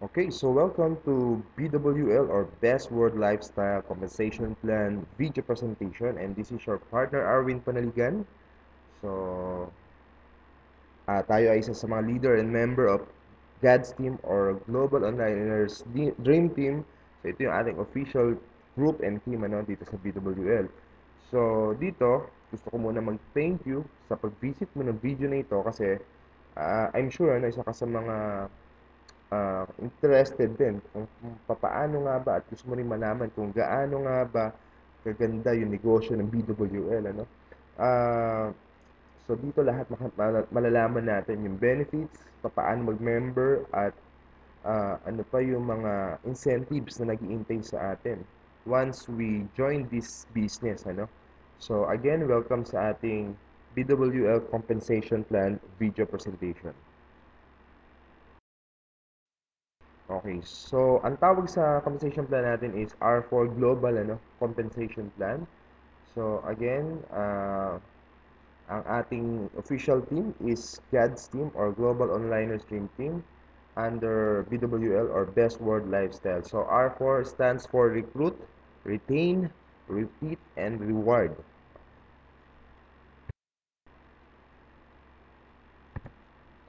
Okay, so welcome to BWL or Best World Lifestyle Compensation Plan video presentation, and this is your partner Arwin Panaligan. So, tayo ay isa sa mga leader and member of God's Team or Global Onliners Dream Team. So, ito yung ating official group and team dito sa BWL. So, dito, gusto ko muna mag-thank you sa pag-visit mo ng video na ito kasi I'm sure isa ka sa mga interested din kung papaano nga ba at gusto mo rin malaman kung gaano nga ba kaganda yung negosyo ng BWL, ano? Ah, so dito lahat malalaman natin yung benefits, papaano mag-member at ano pa yung mga incentives na nag-iintay sa atin once we join this business, ano? So again, welcome sa ating BWL Compensation Plan video presentation. Okay, so ang tawag sa compensation plan natin is R4 Global Compensation Plan. So again, ang ating official team is GADS team or Global Onliners Dream Team under BWL or Best World Lifestyle. So R4 stands for Recruit, Retain, Repeat, and Reward.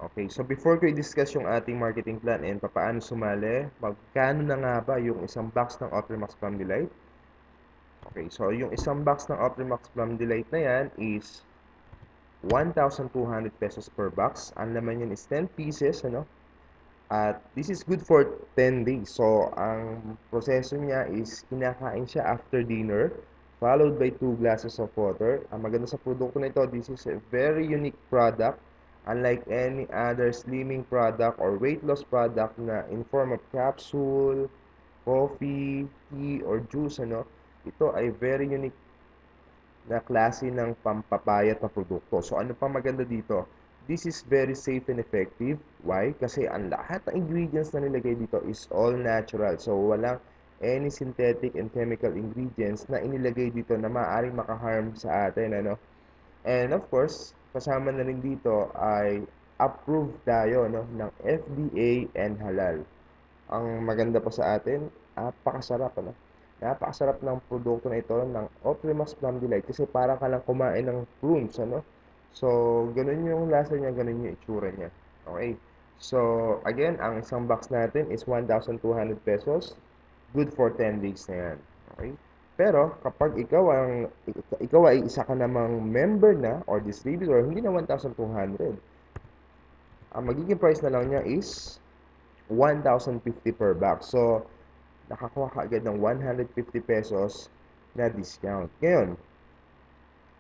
Okay, so before ko i-discuss yung ating marketing plan and paano sumali, magkano na nga ba yung isang box ng Optimax Plum Delight? Okay, so yung isang box ng Optimax Plum Delight na yan is 1,200 pesos per box. Ang laman yan is 10 pieces, ano? At this is good for 10 days. So, ang proseso niya is kinakain siya after dinner, followed by 2 glasses of water. Ang maganda sa produkto na ito, this is a very unique product. Unlike any other slimming product or weight loss product na in form of capsule, coffee, tea, or juice, ito ay very unique na klase ng pampapayat na produkto. So, ano pa maganda dito? This is very safe and effective. Why? Kasi ang lahat ng ingredients na nilagay dito is all natural. So, walang any synthetic and chemical ingredients na inilagay dito na maaaring makaharm sa atin, And of course, kasama na rin dito ay approved tayo ng FDA and halal. Ang maganda pa sa atin, napakasarap, Napakasarap ng produkto na ito ng Optimax Plum Delight kasi parang ka lang kumain ng prunes, So, ganun yung lasa niya, ganun yung itsura niya. Okay. So, again, ang isang box natin is 1,200 pesos. Good for 10 days na yan. Okay? Pero kapag ikaw ay isa ka namang member na or distributor, hindi na 1,200. Ang magiging price na lang niya is 1,050 per box. So, nakakuha ka agad ng 150 pesos na discount. Ngayon,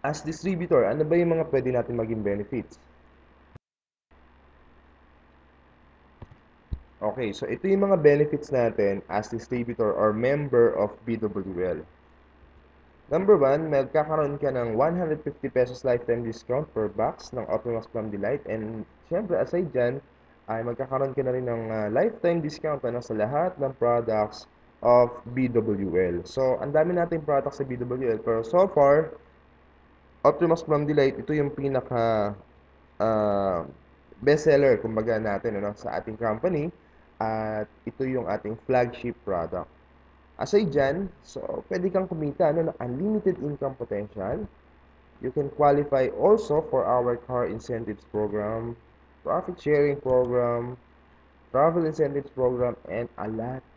as distributor, ano ba yung mga pwede natin maging benefits? Okay, so ito yung mga benefits natin as distributor or member of BWL. Number 1, magkakaroon ka ng 150 pesos lifetime discount per box ng Optimax Plum Delight. And syempre, aside dyan, ay magkakaroon ka na rin ng lifetime discount sa lahat ng products of BWL. So, ang dami nating products sa BWL. Pero so far, Optimax Plum Delight, ito yung pinaka bestseller, kumbaga natin, sa ating company. At ito yung ating flagship product. Aside dyan, so pwede kang kumita ng unlimited income potential. You can qualify also for our car incentives program, profit sharing program, travel incentives program, and a lot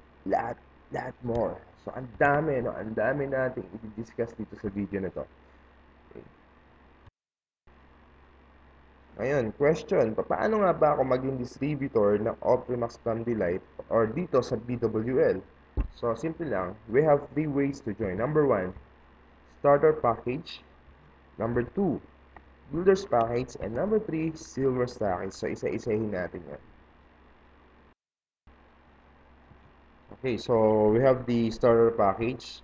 more. So, ang dami, Ang dami nating i-discuss dito sa video na to. Okay. Ngayon, question, paano nga ba ako maging distributor ng Optimax Plum Delight or dito sa BWL? So, simple lang. We have 3 ways to join. Number 1, starter package. Number 2, builder's package. And number 3, silver package. So, isa-isahin natin yan. Okay, so we have the starter package.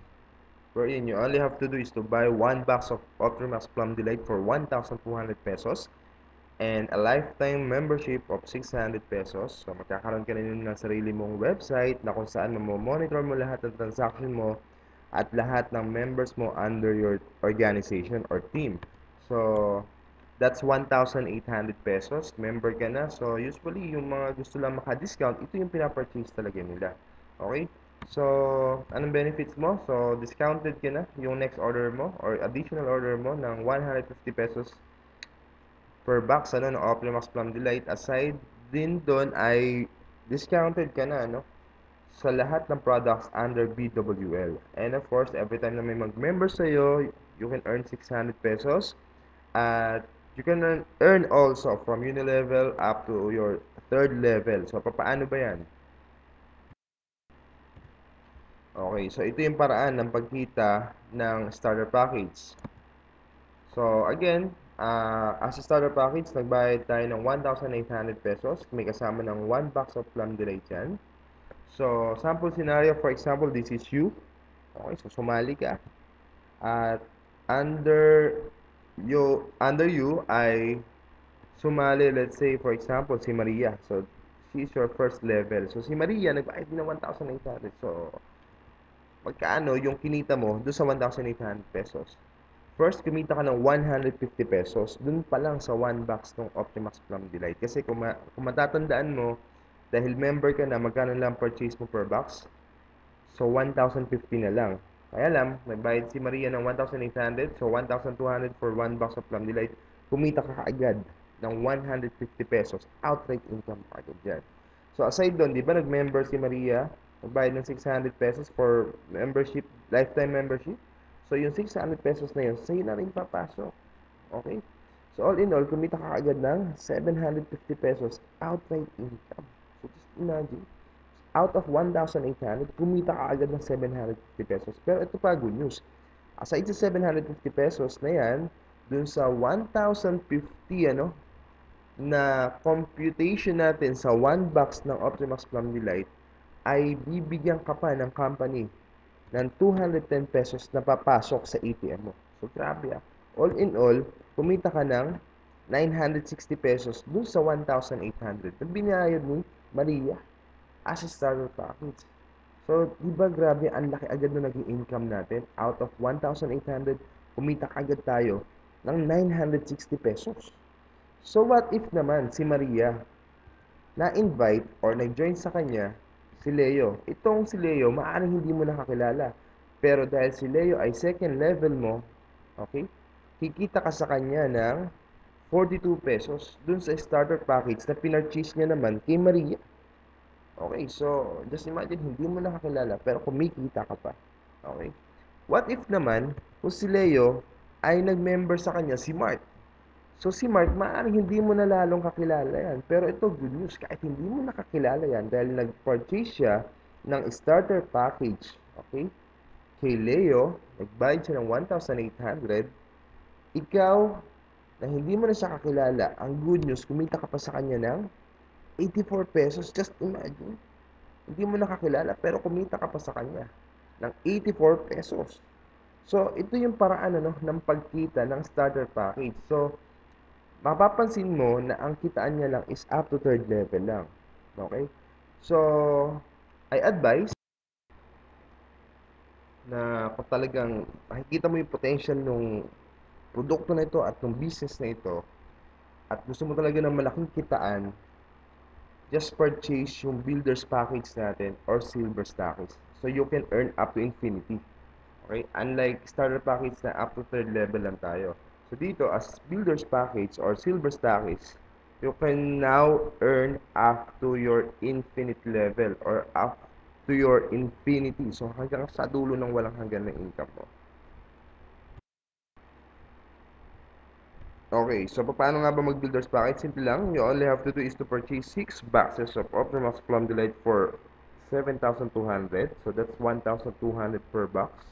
Wherein you only have to do is to buy 1 box of Optimax Plum Delight for 1,200 pesos. And a lifetime membership of 600 pesos. So, magkakaroon ka rin ng sarili mong website na kung saan monitor mo lahat ng transaction mo at lahat ng members mo under your organization or team. So, That's 1,800 pesos. Member ka na. So, usually, yung mga gusto lang maka-discount, ito yung pinapurchase talaga nila. Okay? So, anong benefits mo? So, discounted ka na yung next order mo or additional order mo ng 150 pesos per box ng Optimax Plum Delight. Aside din doon ay discounted ka na sa lahat ng products under BWL. And of course, every time na may mag-member sa'yo, you can earn 600 pesos. At you can earn also from Unilevel up to your third level. So, paano ba yan? Okay, so ito yung paraan ng pagkita ng starter package. So, again, as a starter package, nagbayad tayo ng 1,800 pesos. May kasama ng 1 box of Plum Delight yan. So, sample scenario, for example, this is you. Okay, so sumali ka. At under you ay sumali, let's say, for example, si Maria. So, she's your first level. So, si Maria, nagbayad din ng 1,800. So, magkano yung kinita mo doon sa 1,800 pesos? First, kumita ka ng 150 pesos dun pa lang sa 1 box ng Optimax Plum Delight. Kasi kung matatandaan mo, dahil member ka na, magkano lang purchase mo per box? So, 1,050 na lang. Kaya lang, nagbayad si Maria ng 1,800. So, 1,200 for 1 box of Plum Delight. Kumita ka kaagad ng 150 pesos. Outright income agad dyan. So, aside doon, di ba nag-member si Maria? Nagbayad ng 600 pesos for membership, lifetime membership. So, yung 600 pesos na yun, sa'yo na rin papasok. Okay? So, all in all, kumita ka agad ng 750 pesos outright income. So, just imagine, out of 1,800, kumita ka agad ng 750 pesos. Pero ito pa, good news. Aside sa 750 pesos na yan, dun sa 1,050, na computation natin sa 1 box ng Optimax Plum Delight, ay bibigyan ka pa ng company ng 210 pesos na papasok sa ATM mo. So, grabe All in all, kumita ka ng 960 pesos dun sa 1,800 na binayad ni Maria as a starter package. So, di ba grabe, ang laki agad na naging income natin? Out of 1,800, kumita agad tayo ng 960 pesos. So, what if naman si Maria na-invite or nag-join sa kanya si Leo? Itong si Leo, maaaring hindi mo nakakilala. Pero dahil si Leo ay second level mo, okay, kikita ka sa kanya ng 42 pesos dun sa starter package na pinurchase niya naman kay Maria. Okay, so just imagine, hindi mo nakakilala pero kumikita ka pa. Okay? What if naman, kung si Leo ay nag-member sa kanya si Mark? So, si Mark, maaaring hindi mo na lalong kakilala yan. Pero ito, good news, kahit hindi mo nakakilala yan dahil nag-purchase siya ng starter package, okay, kay Leo, nagbayad siya ng 1,800, ikaw, na hindi mo na siya kakilala, ang good news, kumita ka pa sa kanya ng 84 pesos. Just imagine, hindi mo nakakilala, pero kumita ka pa sa kanya ng 84 pesos. So, ito yung paraan ng pagkita ng starter package. So, mapapansin mo na ang kitaan niya lang is up to third level lang. Okay? So, I advise na kung talagang makikita mo yung potential ng produkto na ito at ng business na ito at gusto mo talaga ng malaking kitaan, just purchase yung builder's package natin or silver package. So, you can earn up to infinity. Okay? Unlike starter package na up to third level lang tayo. So dito, as builder's package or silver package, you can now earn up to your infinite level or up to your infinity. So hanggang sa dulo ng walang hanggan na income mo. Okay, so paano nga ba mag-builder's package? Simple lang. You only have to do is to purchase 6 boxes of Optimax Plum Delight for 7,200. So that's 1,200 per box.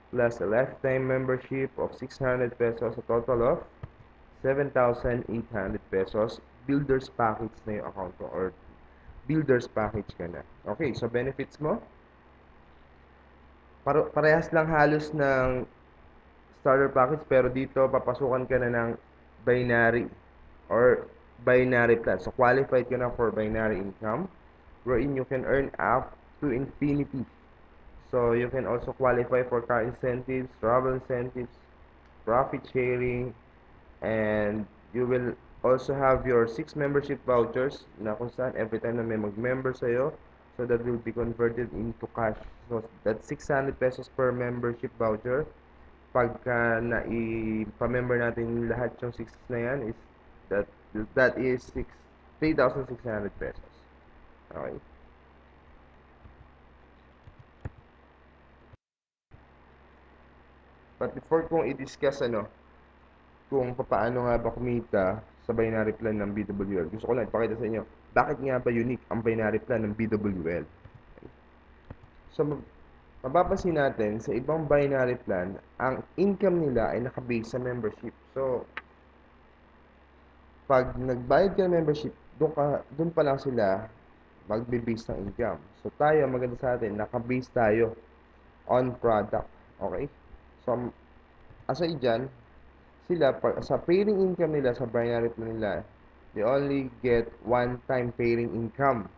Plus a lifetime membership of 600 pesos, a total of 7,800 pesos. Builder's package na yung account mo or builder's package ka na. Okay, so benefits mo, parehas lang halos ng starter package, pero dito papasukan ka na ng binary or binary plan. So qualified ka na for binary income wherein you can earn up to infinity. So, you can also qualify for car incentives, travel incentives, profit sharing, And you will also have your 6 membership vouchers na kung saan every time na may mag-member sa'yo, so that will be converted into cash. So that's 600 pesos per membership voucher. Pagka na-pa-member natin lahat yung 6 na yan, is that that is 3,600 pesos. Okay. But before kong i-discuss kung paano nga ba kumita sa binary plan ng BWL, gusto ko lang ipakita sa inyo bakit nga ba unique ang binary plan ng BWL. So, mapapansin natin sa ibang binary plan, ang income nila ay nakabase sa membership. So, pag nagbayad ka ng membership, doon pa lang sila magbe-base ng income. So, tayo, maganda sa atin, nakabase tayo on product. Okay? So, aside dyan, sila, sa pairing income nila, sa binary plan nila, they only get one-time pairing income.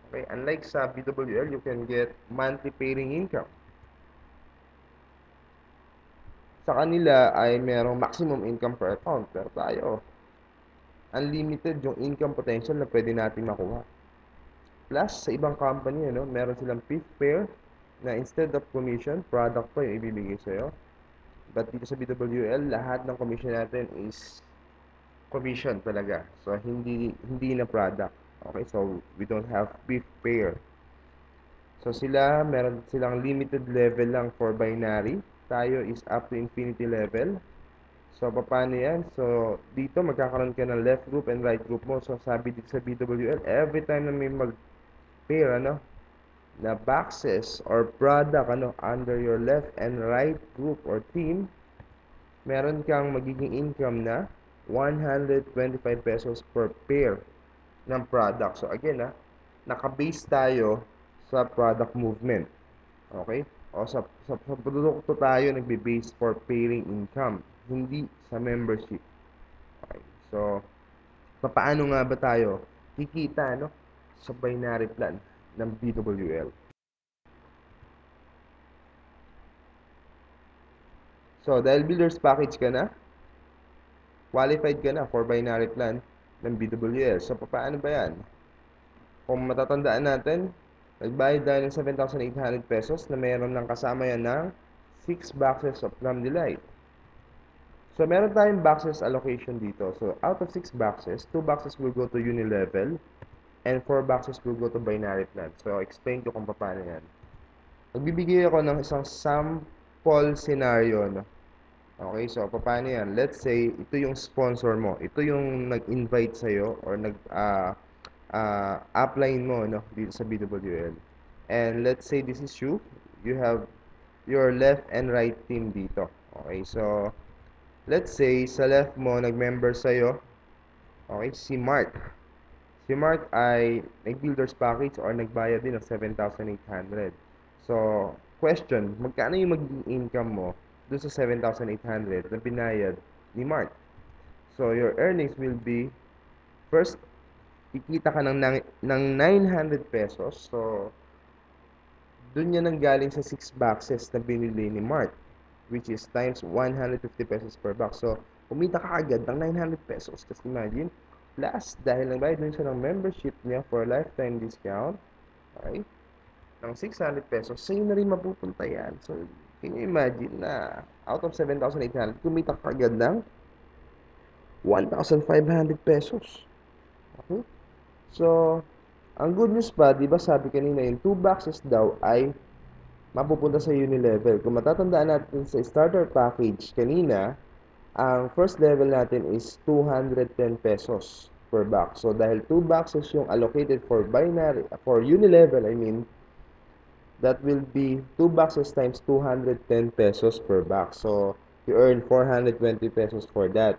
Okay? Unlike sa BWL, you can get monthly pairing income. Sa kanila ay merong maximum income per account. Pero tayo, unlimited yung income potential na pwede natin makuha. Plus, sa ibang company, meron silang fifth pair na instead of commission, product pa yung ibibigay sa'yo. But dito sa BWL, lahat ng commission natin is commission talaga. So, hindi na product. Okay, so we don't have fifth pair. So, meron silang limited level lang for binary. Tayo is up to infinity level. So, paano yan? So, dito magkakaroon ka ng left group and right group mo. So, sabi dito sa BWL, every time na may mag-pair, na boxes or product, under your left and right group or team, meron kang magiging income na 125 pesos per pair ng product. So, again, naka-base tayo sa product movement. Okay? O sa produkto tayo nagbe-base for pairing income, hindi sa membership. Okay. So, paano nga ba tayo kikita sa binary plan ng BWL? So, dahil builders package ka na, qualified ka na for binary plan ng BWL. So, paano ba yan? Kung matatandaan natin, nagbayad tayo ng 7,800 pesos na meron ng kasama yan ng 6 boxes of Plum Delight. So, meron tayong boxes allocation dito. So, out of 6 boxes, 2 boxes will go to Unilevel and 4 boxes will go to binary plan. So, explain ko kung paano yan. Magbibigay ako ng isang sample scenario, Okay, so paano yan? Let's say, ito yung sponsor mo. Ito yung nag-invite sa'yo or upline mo dito sa BWL. And let's say this is you. You have your left and right team dito. Okay, so let's say sa left mo nag-member sa'yo, okay, si Mark. Si Mark ay nag-builders package or nagbayad din ng 7,800. So, question, magkano yung magiging income mo doon sa 7,800 na binayad ni Mark? So, your earnings will be, first, kikita ka ng 900 pesos. So, doon yan nanggaling sa 6 boxes na binili ni Mark, which is times 150 pesos per box. So, kumita ka agad ng 900 pesos. Kasi imagine, plus, dahil nagbayad din siya ng membership niya for lifetime discount, okay, ng 600 pesos, sa'yo na rin mapupunta yan. So, can you imagine na out of 7,800, kumita ka agad ng 1,500 pesos. Okay? So, ang good news pa, di ba sabi kanina, yung 2 boxes daw ay mapupunta sa Unilevel. Kung matatandaan natin sa starter package kanina, ang first level natin is 210 pesos per box. So, dahil 2 boxes yung allocated for binary, for Unilevel, I mean, that will be 2 boxes times 210 pesos per box. So, you earn 420 pesos for that.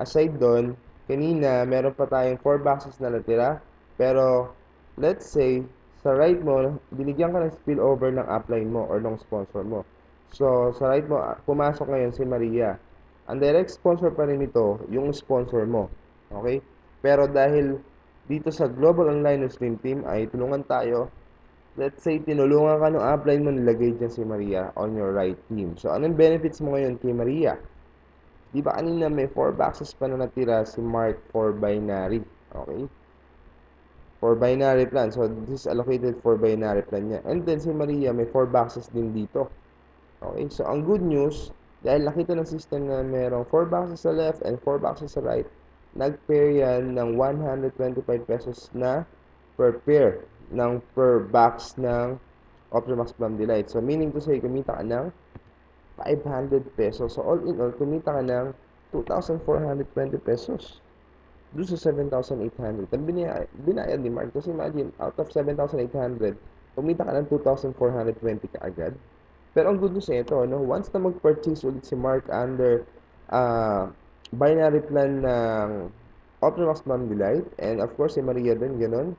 Aside doon, kanina, meron pa tayong 4 boxes na natira. Pero, let's say, sa right mo, binigyan ka ng spillover ng upline mo or ng sponsor mo. So, sa right mo, pumasok ngayon si Maria. Ang direct sponsor pa rin ito, yung sponsor mo. Okay? Pero dahil dito sa Global Online Stream Team ay tulungan tayo, let's say, tinulungan ka ng upline mo, nilagay dyan si Maria on your right team. So, anong benefits mo ngayon kay Maria? Di ba kanina may 4 boxes pa na natira si Mark for binary? Okay? For binary plan. So, this is allocated for binary plan niya. And then, si Maria, may 4 boxes din dito. Okay? So, ang good news, dahil nakita ng system na merong 4 boxes sa left and 4 boxes sa right, nag-pair yan ng 125 pesos na per pair ng per box ng Optimax Plum Delight. So, meaning to say, kumita ka ng 500 pesos. So, all in all, kumita ka ng 2,420 pesos doon sa 7,800. Ang binayad ni Mark. Kasi imagine, out of 7,800, kumita ka ng 2,420 ka agad. Pero ang good news ito, no? Once na mag-purchase ulit si Mark under binary plan ng Optimax Plum Delight, and of course si Maria din, ganun.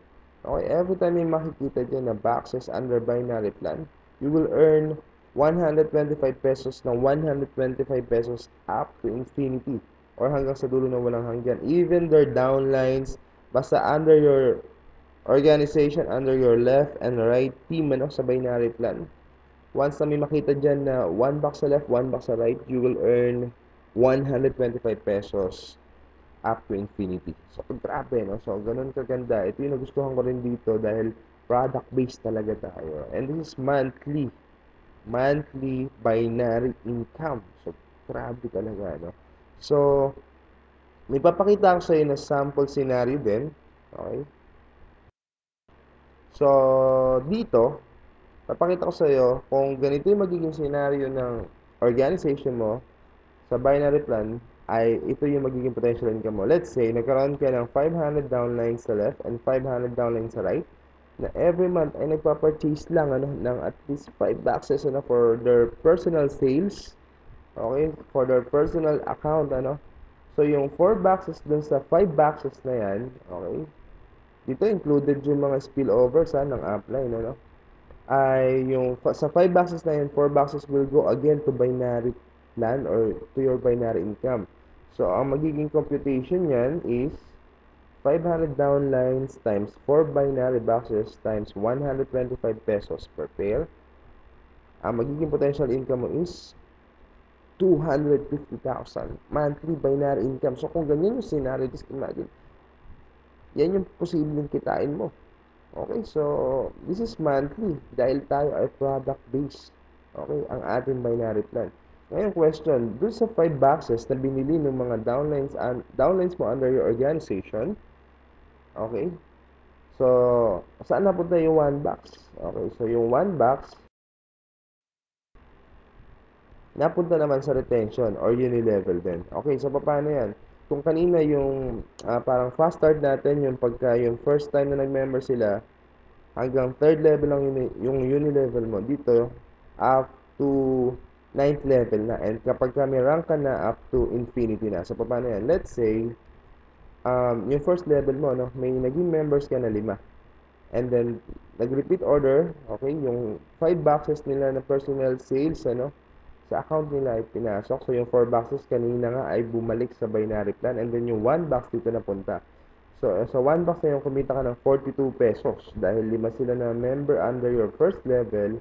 Okay, every time may makikita dyan na boxes under binary plan, you will earn 125 pesos ng 125 pesos up to infinity or hanggang sa dulo na walang hanggan. Even their downlines, basta under your organization, under your left and right team ano, sa binary plan. Once na may makita dyan na 1 box sa left, 1 box sa right, you will earn 125 pesos up to infinity. So, grabe, no? So, ganun kaganda. Ito yung nagustuhan ko rin dito dahil product-based talaga tayo. And this is monthly binary income. So, grabe talaga, no? So, may papakita ako sa iyo na sample scenario din. Okay? So, dito, papakita ko sa iyo kung ganito yung magiging scenario ng organization mo sa binary plan, ay ito yung magiging potential income mo. Let's say, nagkaroon ka ng 500 downlines sa left and 500 downlines sa right, na every month ay nagpa-purchase lang ano, ng at least 5 boxes ano, for their personal sales. Okay? For their personal account, ano. So, yung 4 boxes dun sa 5 boxes na yan, okay? Dito included yung mga spillovers ng upline, ano. Ay, yung sa 5 boxes na yan, 4 boxes will go again to binary plan or to your binary income. So, ang magiging computation yan is 500 downlines times 4 binary boxes times 125 pesos per pair. Ang magiging potential income mo is 250,000 monthly binary income. So, kung ganyan yung scenario, just imagine, yan yung posibleng kitain mo. Okay, so, this is monthly dahil tayo ay product-based. Okay, ang ating binary plan. Ngayon, question, dun sa 5 boxes na binili ng mga downlines mo under your organization, okay, so, saan napunta yung 1 box? Okay, so, yung 1 box, napunta naman sa retention or unilevel din. Okay, so paano yan? Kung kanina yung parang fast start natin, yung pagka yung first time na nag-member sila, hanggang third level lang yung unilevel mo. Dito, up to 9th level na. And kapag may rank ka na, up to infinity na. So paano yan? Let's say, yung first level mo, no, may naging members ka na 5. And then, nag-repeat order, okay, yung 5 boxes nila na personal sales, ano, sa account nila ay pinasok. So, yung 4 boxes kanina nga ay bumalik sa binary plan. And then, yung 1 box dito napunta. So, sa 1 box na yung kumita ka ng 42 pesos. Dahil 5 sila na member under your first level,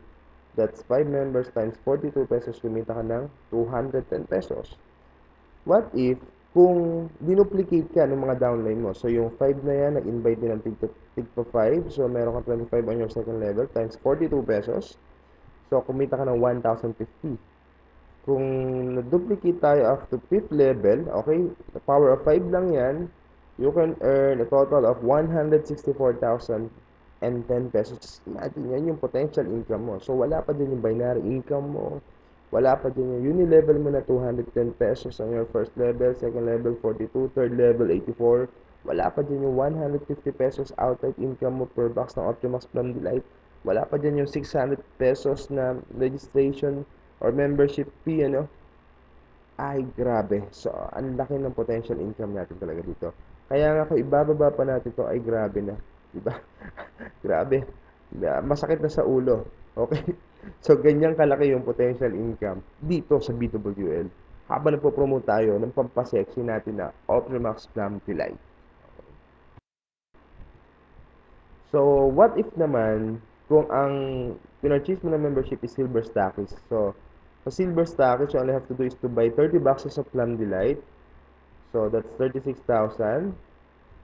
that's 5 members times 42 pesos, kumita ka ng 210 pesos. What if, kung dinuplicate ka ng mga downline mo, so yung 5 na yan, nag-invite din ng tigpa 5, so meron ka 25 on your second level, times 42 pesos, so kumita ka ng 1,050. Kung na-duplicate tayo up to 5th level, okay, the power of 5 lang yan, you can earn a total of 164,010 pesos. Imagine, yan yung potential income mo. So, wala pa din yung binary income mo. Wala pa din yung unilevel mo na 210 pesos on your first level, second level 42, third level 84. Wala pa din yung 150 pesos outright income mo per box ng Optimax Plum Delight. Wala pa din yung 600 pesos na registration or membership fee, ano. Ay, grabe. So, ang laki ng potential income natin talaga dito. Kaya nga kung ibababa pa natin to, ay grabe na. Diba? Grabe. Masakit na sa ulo. Okay? So, ganyan kalaki yung potential income dito sa BWL. Habang nagpo-promote tayo ng pampasexy natin na Optimax Plum Delight. So, what if naman kung ang pinurchase mo na membership is Silver Stackies? So, Sa Silver Stackers, you only have to do is to buy 30 boxes of Plum Delight. So, that's 36,000.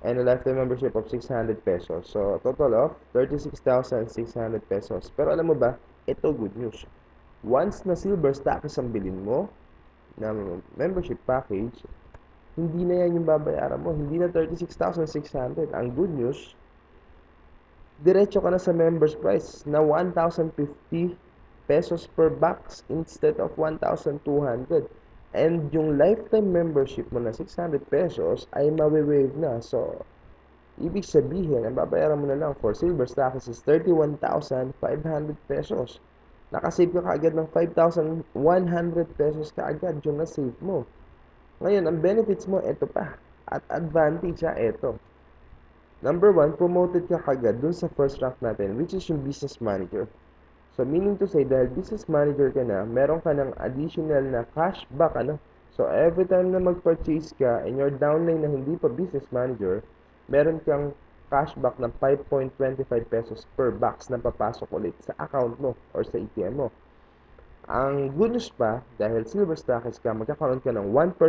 And a lifetime membership of 600 pesos. So, total of 36,600 pesos. Pero alam mo ba, ito good news. Once na Silver Stackers ang bilhin mo, na membership package, hindi na yan yung babayaran mo. Hindi na 36,600. Ang good news, diretso ka na sa members price na 1,050 pesos per box instead of 1,200. And yung lifetime membership mo na 600 pesos ay mawi-waive na. So, ibig sabihin, ang babayaran mo na lang for Silver Stackers is 31,500 pesos. Nakasave ka kaagad ng 5,100 pesos kaagad yung na-save mo. Ngayon, ang benefits mo, ito pa. At advantage, ito. Number 1, promoted ka kagad dun sa first rank natin, which is yung business manager. So, meaning to say, dahil business manager ka na, meron ka ng additional na cashback, So, every time na mag-purchase ka and your downline na hindi pa business manager, meron kang cashback ng 5.25 pesos per box na papasok ulit sa account mo or sa ATM mo. Ang good news pa, dahil Silver Stackers ka, magkakaroon ka ng 1%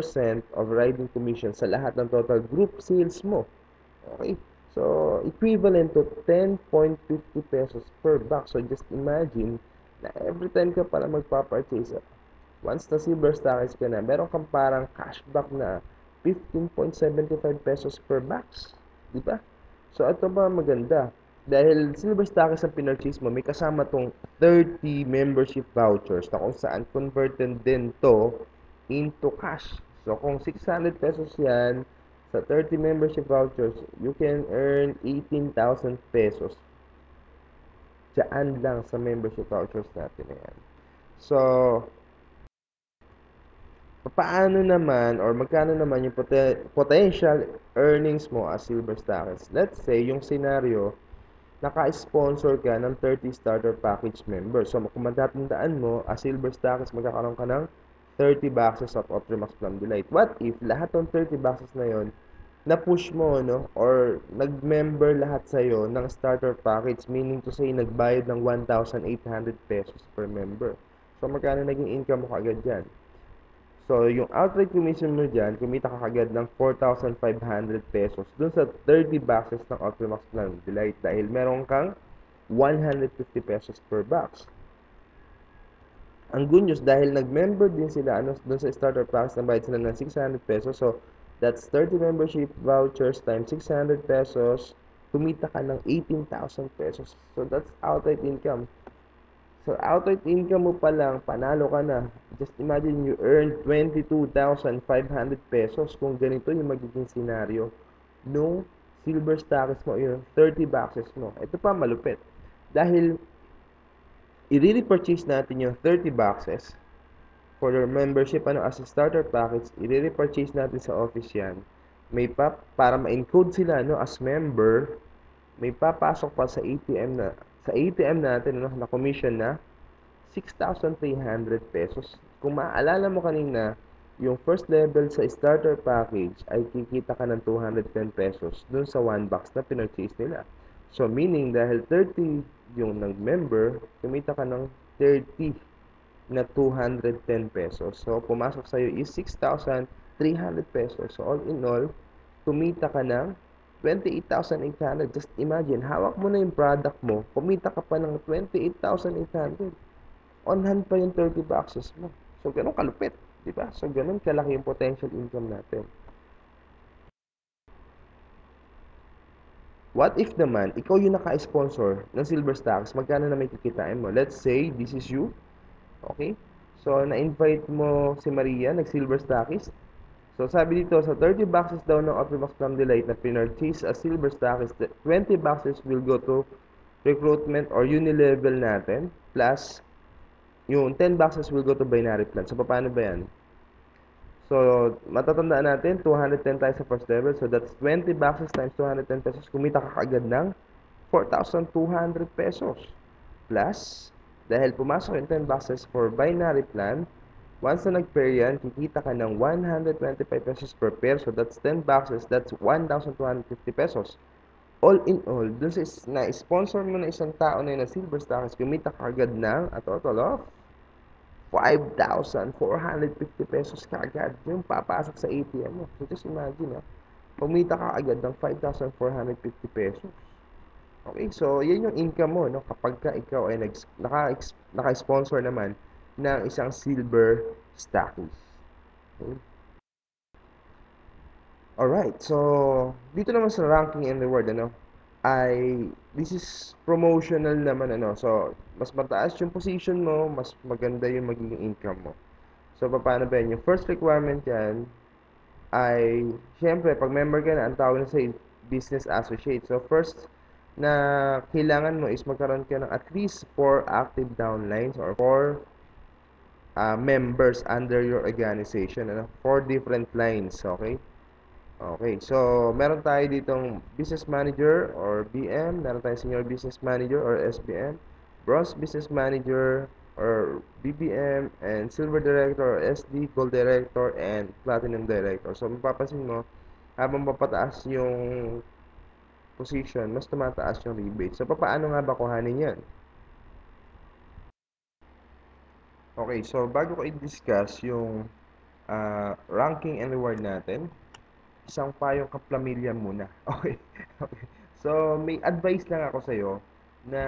of riding commission sa lahat ng total group sales mo. Okay? So, equivalent to 10.50 pesos per box. So, just imagine na every time ka pala magpa-purchase, once na Silver Stackers ka na, meron kang parang cashback na 15.75 pesos per box. Diba? So, ito ba maganda? Dahil Silver Stackers ang pinurchase mo, may kasama tong 30 membership vouchers na kung saan converted din to into cash. So, kung 600 pesos yan, sa 30 membership vouchers, you can earn 18,000 pesos. Diyan lang sa membership vouchers natin na yan. So, paano naman or magkano naman yung potential earnings mo as Silver Stackers? Let's say, yung scenario, naka-sponsor ka ng 30 starter package member. So, kung matatandaan mo, as Silver Stackers, magkakaroon ka ng 30 boxes of Optimax Plum Delight. What if lahat ng 30 boxes na yon na-push mo, or nag-member lahat sa'yo ng starter package, meaning to say, nagbayad ng 1,800 pesos per member. So, magkano naging income mo kagad yan? So, yung outright commission mo dyan, kumita ka kagad ng 4,500 pesos dun sa 30 boxes ng Optimax Plum Delight dahil meron kang 150 pesos per box. Ang good news, dahil nag-member din sila dun sa starter packs, nabayad sila ng 600 pesos. So, that's 30 membership vouchers times 600 pesos. Kumita ka ng 18,000 pesos. So, that's outright income. So, outright income mo pa lang, panalo ka na. Just imagine you earn 22,500 pesos kung ganito yung magiging scenario nung Silver Stackers mo, yung 30 boxes mo. Ito pa malupit. Dahil i-repurchase natin yung 30 boxes for your membership as a starter package, i-repurchase natin sa office yan. May para ma-encode sila as member, may papasok pa sa ATM natin na commission na 6,300 pesos. Kung maaalala mo kanina, yung first level sa starter package ay kikita ka ng 210 pesos dun sa 1 box na pinurchase nila. So, meaning, dahil 30 yung nag-member, kumita ka ng 30 na 210 pesos. So, pumasok sa'yo is 6,300 pesos. So, all in all, kumita ka ng 28,800. Just imagine, hawak mo na yung product mo, kumita ka pa ng 28,800. On hand pa yung 30 boxes mo. So, ganun kalupit. Diba? So, ganun kalaki yung potential income natin. What if naman, ikaw yung naka-sponsor ng Silver Stackers, magkano na may kikitain mo? Let's say, this is you. Okay? So, na-invite mo si Maria, nag-Silver Stackers. So, sabi dito, sa 30 boxes daw ng Optimax Plum Delight na pinurchase as Silver Stackers, 20 boxes will go to recruitment or unilevel natin, plus yung 10 boxes will go to binary plan. So, paano ba yan? So, matatandaan natin, 210 tayo sa first level. So, that's 20 boxes times 210 pesos. Kumita ka kaagad ng 4,200 pesos. Plus, dahil pumasok yung 10 boxes for binary plan, once na nag-pair yan, kikita ka ng 125 pesos per pair. So, that's 10 boxes. That's 1,250 pesos. All in all, dun sa na-sponsor mo na isang tao na yun na Silver Stackers, kumita ka agad ng a total of 5,450 pesos kaagad yung papasok sa ATM mo. So just imagine, kumita ka agad ng 5,450 pesos. Okay, so yan yung income mo, no? Kapag ka ikaw ay naka-sponsor naman ng isang silver stockies. Okay? Alright, so dito naman sa ranking and reward, this is promotional naman, so mas mataas yung position mo, mas maganda yung magiging income mo. So paano ba yan? Yung first requirement yan ay, syempre, pag member ka na, ang tawag na sa business associate. So first na kailangan mo is magkaroon ka ng at least 4 active downlines or 4 members under your organization, 4 different lines, okay? Okay, so meron tayo ditong business manager or BM, meron tayong senior business manager or SBM, bronze business manager or BBM, and silver director or SD, gold director, and platinum director. So mapapansin mo, habang papataas yung position, mas tumataas yung rebate. So paano nga ba kuhanin yan? Okay, so bago ko i-discuss yung ranking and reward natin, isang payong kaplamilya muna. Okay. Okay. So, may advice lang ako sa'yo na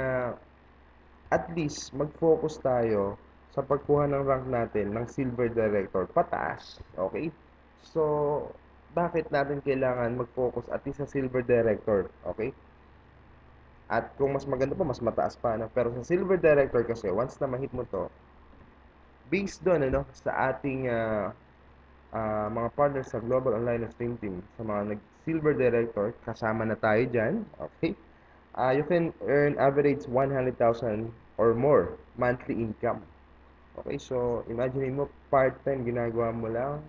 at least mag-focus tayo sa pagkuha ng rank natin ng silver director pataas. Okay? So, bakit natin kailangan mag-focus at least sa silver director? Okay? At kung mas maganda pa, mas mataas pa. Pero sa silver director kasi, once na ma-hit mo to, based doon, sa ating mga partners sa Global Online Stream Team, sa mga nag-silver director, kasama na tayo dyan, okay? You can earn average 100,000 or more monthly income. Okay, so imagine mo, part-time ginagawa mo lang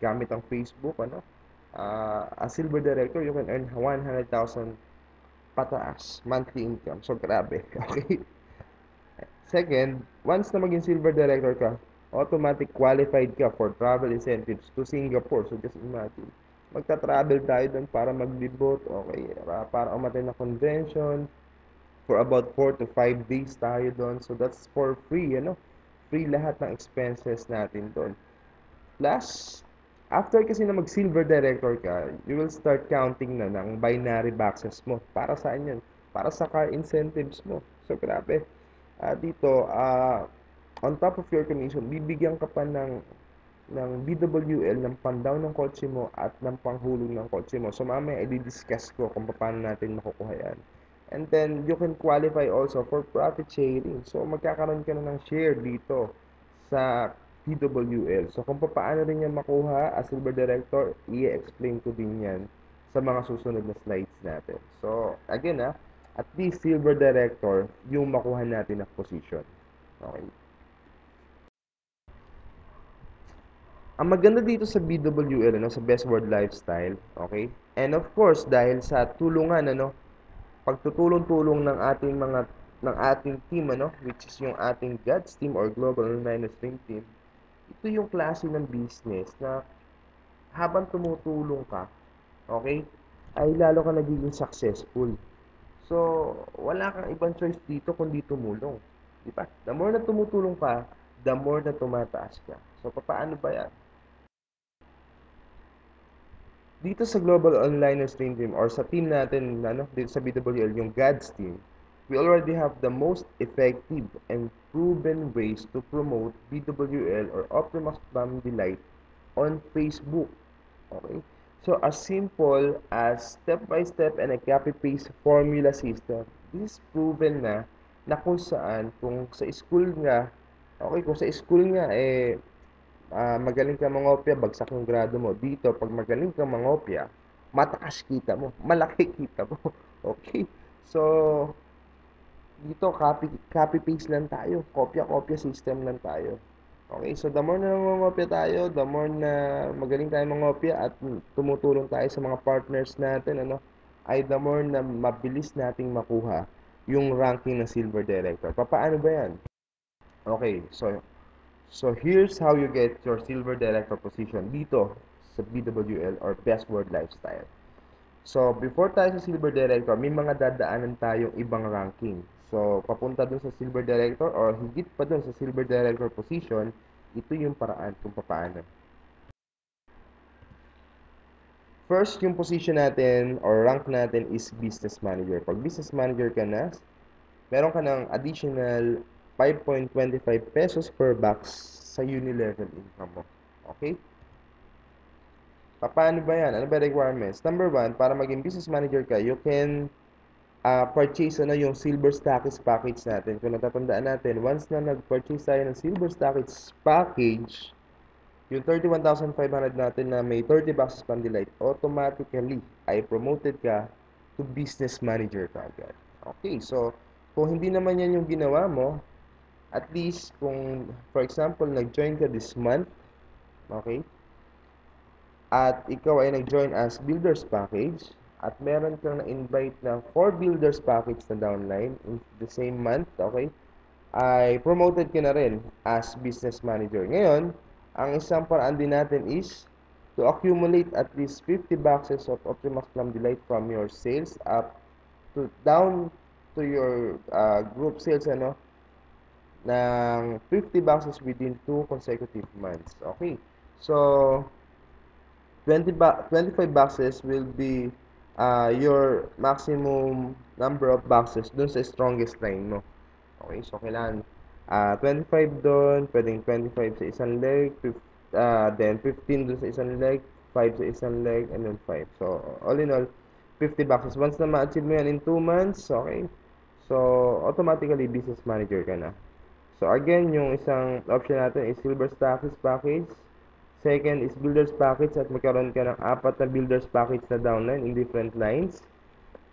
gamit ang Facebook, as silver director, you can earn 100,000 pataas monthly income. So, grabe, okay? Second, once na maging silver director ka, automatic qualified ka for travel incentives to Singapore. So, just imagine. Magta-travel tayo doon para maglibot, okay? Para umattend na convention. For about 4 to 5 days tayo doon. So, that's for free, Free lahat ng expenses natin doon. Plus, after kasi na mag-silver director ka, you will start counting na ng binary boxes mo. Para saan yan? Para sa car incentives mo. So, grabe. Dito, on top of your commission, bibigyan ka pa ng BWL, ng pan-down ng kotse mo at ng panghulog ng kotse mo. So, mamaya i-discuss ko kung paano natin makukuha yan. And then, you can qualify also for profit sharing. So, magkakaroon ka na ng share dito sa PWL. So, kung paano rin yan makuha as silver director, i-explain ko din yan sa mga susunod na slides natin. So, again, at least silver director yung makuha natin na position. Okay. Ang maganda dito sa BWL, sa Best World Lifestyle, okay? And of course, dahil sa tulungan, pagtutulong-tulong ng ating team, which is yung ating GODS team or Global Online Stream Team, ito yung klase ng business na habang tumutulong ka, okay, ay lalo ka nagiging successful. So, wala kang ibang choice dito kundi tumulong. Di ba? The more na tumutulong ka, the more na tumataas ka. So, paano ba yan? Dito sa Global Online Stream Team or sa team natin, dito sa BWL, yung GODS team, we already have the most effective and proven ways to promote BWL or Optimus Prime Delight on Facebook. Okay? So, as simple as step-by-step and a copy-paste formula system, this is proven na kung saan, kung sa school nga, magaling ka mangopya, bagsak yung grado mo. Dito, pag magaling ka mangopya, mataas kita mo, malaki kita mo. Okay? So, dito, copy-paste lang tayo. Kopya-kopya system lang tayo. Okay? So, the more na mangopya tayo, the more na magaling tayo mangopya at tumutulong tayo sa mga partners natin, ay the more na mabilis nating makuha yung ranking ng silver director. Paano ba yan? Okay, so here's how you get your silver director position dito sa BWL or Best World Lifestyle. So, before tayo sa Silver Director, may mga dadaanan tayong ibang ranking. So, papunta dun sa Silver Director or higit pa dun sa Silver Director position, ito yung paraan kung paano. First, yung position natin or rank natin is Business Manager. Pag Business Manager ka na, meron ka ng additional 5.25 pesos per box sa uni-level income mo. Okay? Paano ba yan? Ano ba requirements? Number one, para maging business manager ka, you can purchase yung Silver Stackers package natin. Kung natatandaan natin, once na nag-purchase tayo ng Silver Stackers package, yung 31,500 natin na may 30 boxes pang delight, automatically ay promoted ka to business manager ka agad. Okay, so kung hindi naman yan yung ginawa mo, at least kung, for example, nag-join ka this month, okay, at ikaw ay nag-join as builders package, at meron kang na-invite na 4 builders package na downline in the same month, okay, ay promoted ka na rin as business manager. Ngayon, ang isang paraan din natin is to accumulate at least 50 boxes of Optimax Plum Delight from your sales up to down to your group sales ng 50 boxes within 2 consecutive months. Okay. So 25 boxes will be your maximum number of boxes dun sa strongest line mo. Okay, so kailangan 25 doon, pwedeng 25 sa isang leg, then 15 doon sa isang leg, 5 sa isang leg, and then 5. So, all in all, 50 boxes. Once na ma-achieve mo yan in 2 months, okay, so, automatically, business manager ka na. So, again, yung isang option natin is Silver Stackers package. Second is Builders package at magkaroon ka ng 4 na Builders package na downline in different lines.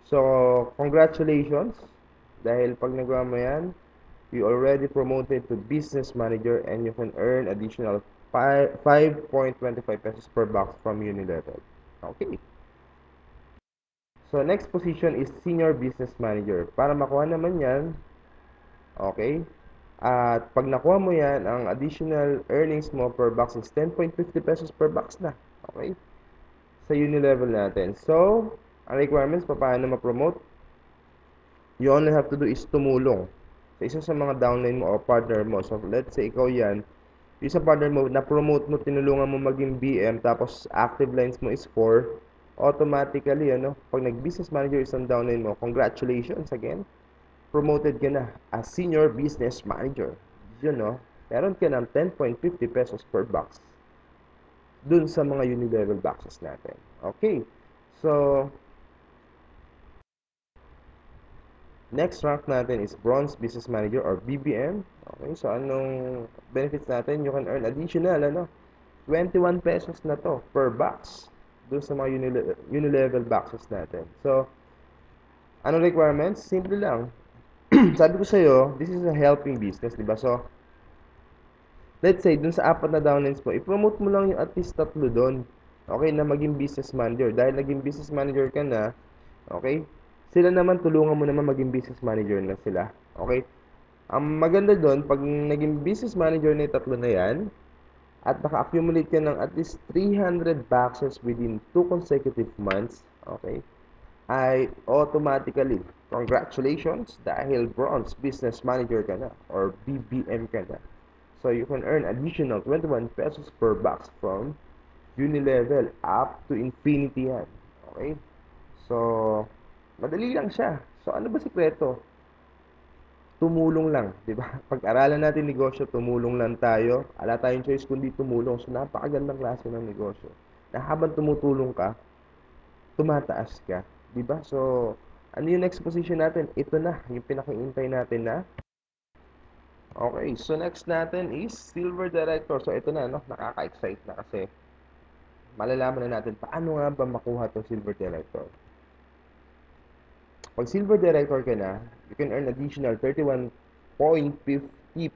So, congratulations. Dahil pag nagawa mo yan, you already promoted to business manager and you can earn additional 5.25 pesos per box from Unilevel. Okay. So, next position is senior business manager. Para makuha naman yan, okay, at pag nakuha mo yan, ang additional earnings mo per box is 10.50 pesos per box na. Okay? Sa Unilevel natin. So, ang requirements, paano ma-promote? You only have to do is tumulong sa isa sa mga downline mo o partner mo. So, let's say ikaw yan, yung sa partner mo, na-promote mo, tinulungan mo maging BM, tapos active lines mo is 4, automatically, pag nag-business manager isang downline mo, congratulations again, promoted ka na as senior business manager. Meron ka ng 10.50 pesos per box dun sa mga Unilevel boxes natin. Okay. So, next rank natin is Bronze Business Manager or BBM. Okay, so anong benefits natin? You can earn additional 21 pesos na to per box dun sa mga Unilevel boxes natin. So, anong requirements? Simple lang. Sabi ko sa'yo, this is a helping business, diba? So, let's say, dun sa 4 na downlines mo, i-promote mo lang yung at least 3 doon. Okay, na maging business manager. Dahil naging business manager ka na, okay, sila naman, tulungan mo naman maging business manager na sila. Okay? Ang maganda doon, pag naging business manager na yung 3 na yan, at naka-accumulate ka ng at least 300 boxes within 2 consecutive months, okay, ay automatically, congratulations, dahil Bronze Business Manager ka na, or BBM ka na. So, you can earn additional 21 pesos per box from Unilevel up to infinity yan. Okay? So, madali lang siya. So, ano ba sikreto? Tumulong lang, di ba? Pag-aralan natin negosyo, tumulong lang tayo. Wala tayong choice kundi tumulong. So, napakagandang klase ng negosyo. Na habang tumutulong ka, tumataas ka. Di ba? So, ano yung next position natin? Ito na, yung pinakaintay natin na. Okay, so next natin is Silver Director. So, ito na, nakaka-excite na kasi malalaman na natin paano nga ba makuha itong Silver Director. Pag Silver Director ka na, you can earn additional 31.50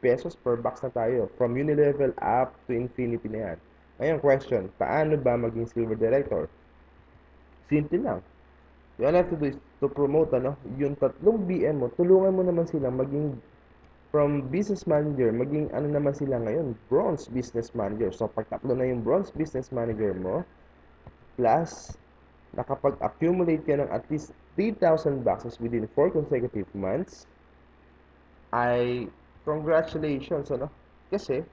pesos per box na tayo. From Unilevel up to infinity na yan. Ngayon, question, paano ba maging Silver Director? Simple lang. You all have to do is to promote, yung 3 BM mo, tulungan mo naman silang maging from business manager, maging naman sila ngayon, Bronze Business Manager. So, pag 3 na yung Bronze Business Manager mo, plus nakapag-accumulate ka ng at least 3,000 boxes within 4 consecutive months, ay congratulations, ano? Kasi,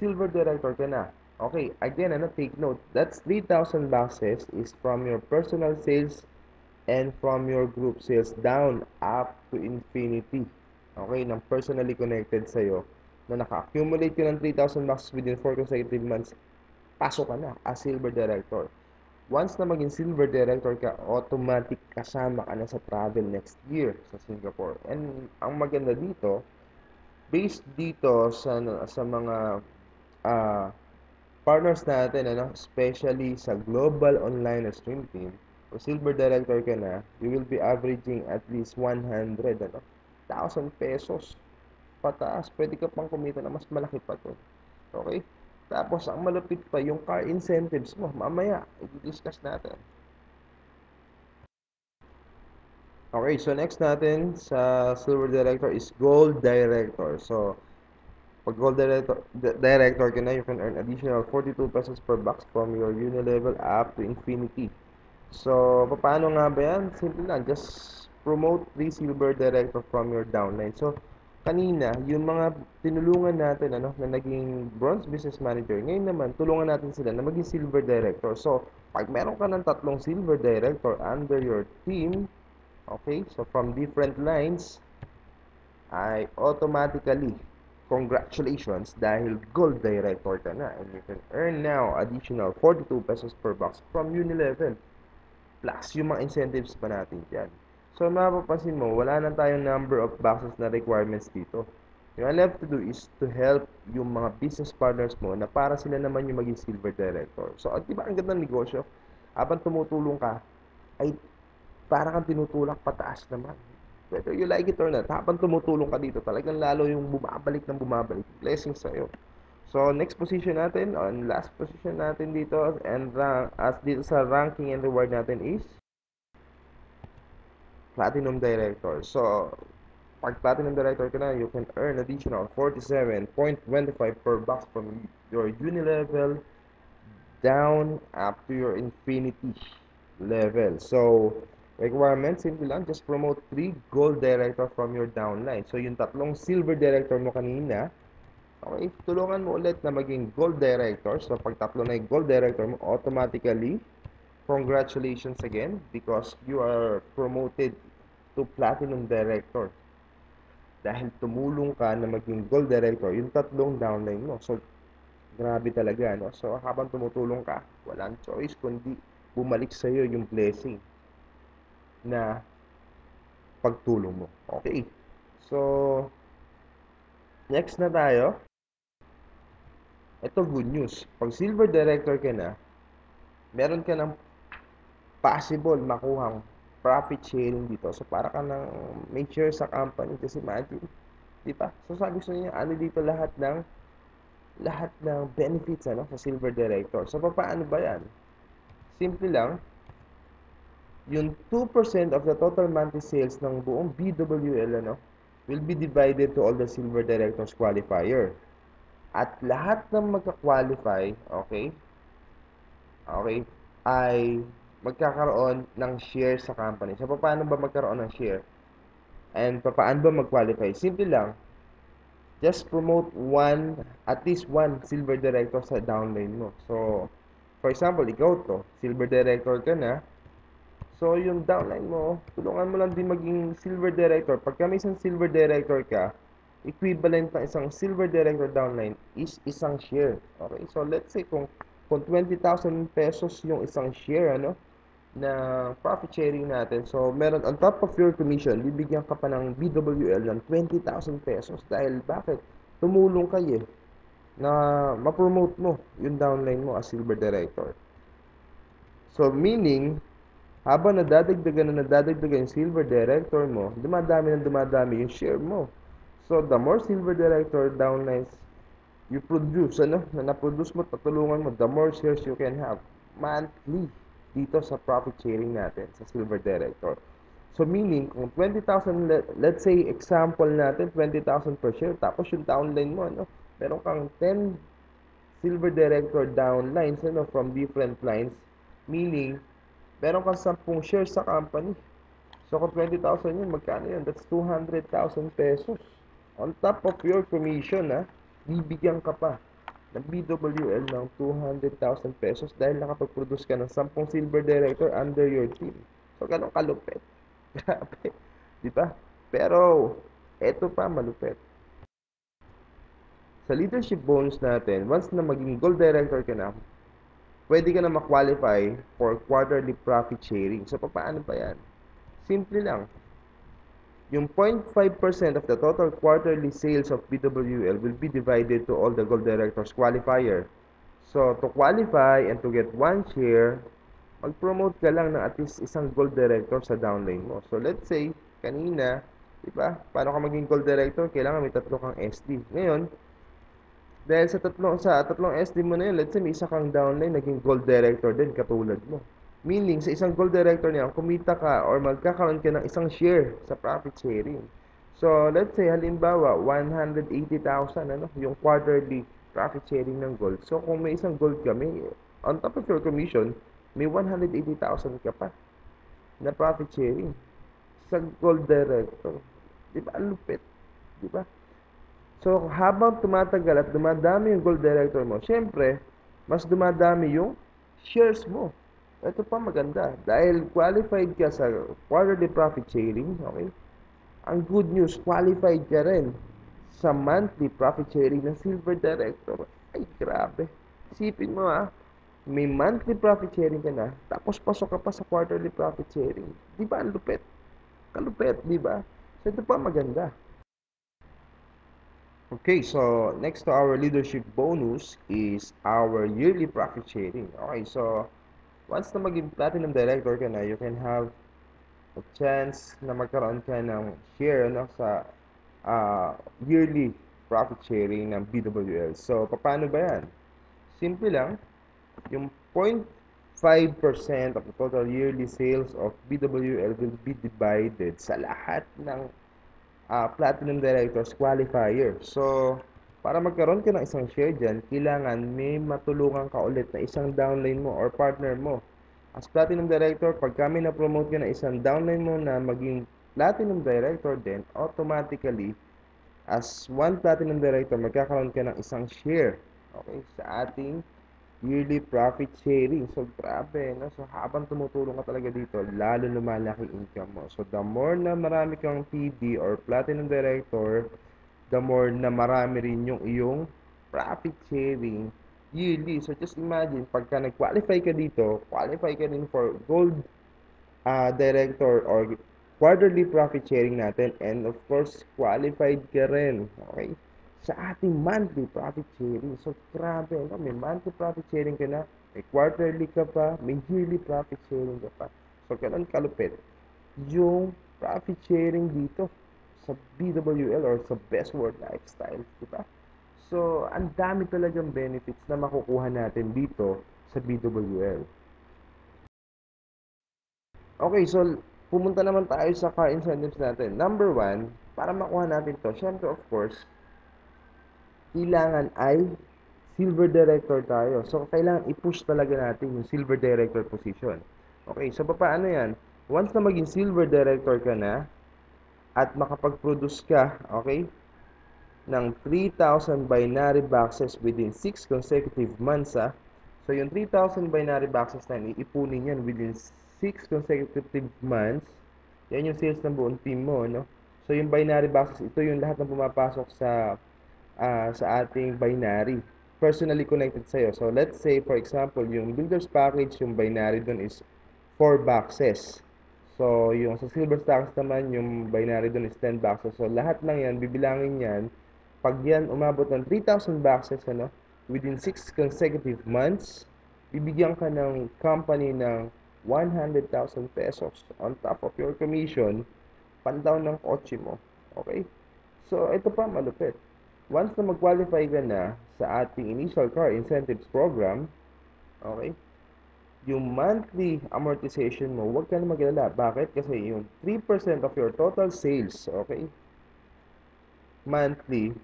silver director ka na. Okay, again, take note, that's 3,000 boxes is from your personal sales and from your group sales down up to infinity. Okay, ng personally connected sa'yo na naka-accumulate ka ng 3,000 boxes within 4 consecutive months, pasok ka na as silver director. Once na maging silver director ka, automatic kasama ka na sa travel next year sa Singapore. And ang maganda dito, based dito sa mga uh, partners natin, especially sa Global Online Stream Team, kung silver director ka na, you will be averaging at least 100, 1,000 pesos pataas. Pwede ka pang kumita na mas malaki pa to. Okay? Tapos, ang malupit pa, yung car incentives mo, mamaya, i-discuss natin. Okay, so next natin sa silver director is gold director. So, pag gold director ka na, you can earn additional 42 pesos per box from your Unilevel up to infinity. So, paano nga ba yan? Simple lang, just promote the silver director from your downline. So, kanina, yung mga tinulungan natin na naging bronze business manager, ngayon naman, tulungan natin sila na maging silver director. So, pag meron ka ng 3 silver director under your team, okay, so from different lines, ay automatically, congratulations dahil gold director ka na and you can earn now additional 42 pesos per box from Unilevel plus yung mga incentives pa natin dyan. So, mapapansin mo, wala na tayong number of boxes na requirements dito. Yung all have to do is to help yung mga business partners mo na para sila naman yung maging silver director. So, di ba ang ganda ng negosyo? Habang tumutulong ka, ay para kang tinutulak pataas naman. Whether you like it or not, habang tumutulong ka dito, talagang lalo yung bumabalik ng bumabalik. Blessings sa'yo. So, next position natin, on last position natin dito, and as dito sa ranking and reward natin is Platinum Director. So, pag Platinum Director ka na, you can earn additional 47.25 per box from your Unilevel down up to your Infinity level. So, requirements, simple lang, just promote 3 gold director from your downline. So, yung 3 silver director mo kanina, okay, tulungan mo ulit na maging gold director. So, pag 3 na yung gold director mo, automatically, congratulations again because you are promoted to platinum director. Dahil tumulong ka na maging gold director, yung 3 downline mo. So, grabe talaga, no? So, habang tumutulong ka, walang choice kundi bumalik sa'yo yung blessing na pagtulong mo. Okay. So, next na tayo. Ito good news. Pag silver director ka na, meron ka ng possible makuhang profit sharing dito. So, para ka nang may share sa company. Kasi imagine, di ba? So, sabi ko niya, dito lahat ng benefits sa silver director. So, paano ba yan? Simple lang, yung 2% of the total monthly sales ng buong BWL will be divided to all the silver directors qualifier. At lahat ng magka-qualify, okay, ay magkakaroon ng share sa company. So, paano ba magkaroon ng share? And paano ba mag-qualify? Simple lang, just promote at least one silver director sa downline mo. So, for example, ikaw to, silver director ka na, so, yung downline mo, tulungan mo lang din maging silver director. Pag may isang silver director ka, equivalent ng isang silver director downline is isang share. Okay? So, let's say kung 20,000 pesos yung isang share, na profit sharing natin. So, meron on top of your commission, bibigyan ka pa ng BWL ng 20,000 pesos. Dahil bakit? Tumulong kayo na ma-promote mo yung downline mo as silver director. So, meaning, habang nadadagdagan yung silver director mo, dumadami yung share mo. So, the more silver director downlines you produce, na na-produce mo, tatulungan mo, the more shares you can have monthly dito sa profit sharing natin sa silver director. So, meaning, kung 20,000, let's say, example natin, 20,000 per share, tapos yung downline mo, meron kang 10 silver director downlines, from different lines, meaning, Meron kang 10 shares sa company. So, kung 20,000 yun, magkano yun? That's 200,000 pesos. On top of your commission, bibigyan ka pa ng BWL ng 200,000 pesos dahil nakapag-produce ka ng 10 silver director under your team. So, ganun kalupit. Grabe. Di ba? Pero, eto pa malupit. Sa leadership bonus natin, once na maging gold director ka na, pwede ka na ma-qualify for quarterly profit sharing. So, paano pa yan? Simple lang. Yung 0.5% of the total quarterly sales of BWL will be divided to all the gold directors qualifier. So, to qualify and to get 1 share, mag-promote ka lang ng at least isang gold director sa downline mo. So, let's say, kanina, di ba? Paano ka maging gold director? Kailangan may 3 kang SD. Ngayon, dahil sa tatlong SD mo na yun, let's say may isa kang downline, naging gold director din, katulad mo. Meaning, sa isang gold director niya, kumita ka or magkakaroon ka ng isang share sa profit sharing. So, let's say, halimbawa, 180,000, yung quarterly profit sharing ng gold. So, kung may isang gold ka, on top of your commission, may 180,000 ka pa na profit sharing sa gold director. Di ba? Ang lupit. Di ba? So, habang tumatagal at dumadami yung gold director mo, syempre, mas dumadami yung shares mo. Ito pa maganda. Dahil qualified ka sa quarterly profit sharing, okay? Ang good news, qualified ka rin sa monthly profit sharing ng silver director. Ay, grabe. Isipin mo may monthly profit sharing ka na, tapos pasok ka pa sa quarterly profit sharing. Di ba ang lupit? Kalupit, di ba? So, ito pa maganda. Okay, so next to our leadership bonus is our yearly profit sharing. Okay, so once na maging platinum director ka na, you can have a chance na magkaroon ka ng share sa yearly profit sharing ng BWL. So, paano ba yan? Simple lang, yung 0.5% of the total yearly sales of BWL will be divided sa lahat ng Platinum Directors Qualifier. So, para magkaroon ka ng isang share dyan, kailangan may matulungan ka ulit na isang downline mo or partner mo. As Platinum Director, pag kami na-promote ka na isang downline mo na maging Platinum Director din, automatically, as one Platinum Director, magkakaroon ka ng isang share, okay, sa ating yearly profit sharing. So, grabe, no? So, habang tumutulong ka talaga dito, lalo lumalaki income mo. So, the more na marami kang PD or Platinum Director, the more na marami rin yung iyong profit sharing yearly. So, just imagine, pagka nag-qualify ka dito, qualify ka rin for Gold Director or quarterly profit sharing natin, and of course, qualified ka rin, okay, sa ating monthly profit sharing. So, grabe, no? May monthly profit sharing ka na, may quarterly ka pa, may yearly profit sharing ka pa. So, ganun kalupit yung profit sharing dito sa BWL or sa Best World Lifestyle, di ba? So, ang dami talagang benefits na makukuha natin dito sa BWL. Okay, so, pumunta naman tayo sa car incentives natin. Number 1, para makuha natin to, syempre, of course, kailangan ay silver director tayo. So, kailangan i-push talaga natin yung silver director position. Okay, so paano yan? Once na maging silver director ka na, at makapag-produce ka, okay, ng 3,000 binary boxes within 6 consecutive months, so, yung 3,000 binary boxes na iipunin yan within 6 consecutive months, yan yung sales ng buong team mo, no? So, yung binary boxes, ito yung lahat na pumapasok sa ating binary, personally connected sa'yo. So, let's say, for example, yung builder's package, yung binary dun is 4 boxes. So, yung sa silver stacks naman, yung binary dun is 10 boxes. So, lahat lang yan, bibilangin yan. Pag yan umabot ng 3,000 boxes, within 6 consecutive months, bibigyan ka ng company ng 100,000 pesos on top of your commission, pandown ng kotse mo. Okay? So, ito pa malupit. Once na mag-qualify ka na sa ating initial car incentives program, okay, yung monthly amortization mo, huwag ka na mag-alala. Bakit? Kasi yung 3% of your total sales, okay, monthly,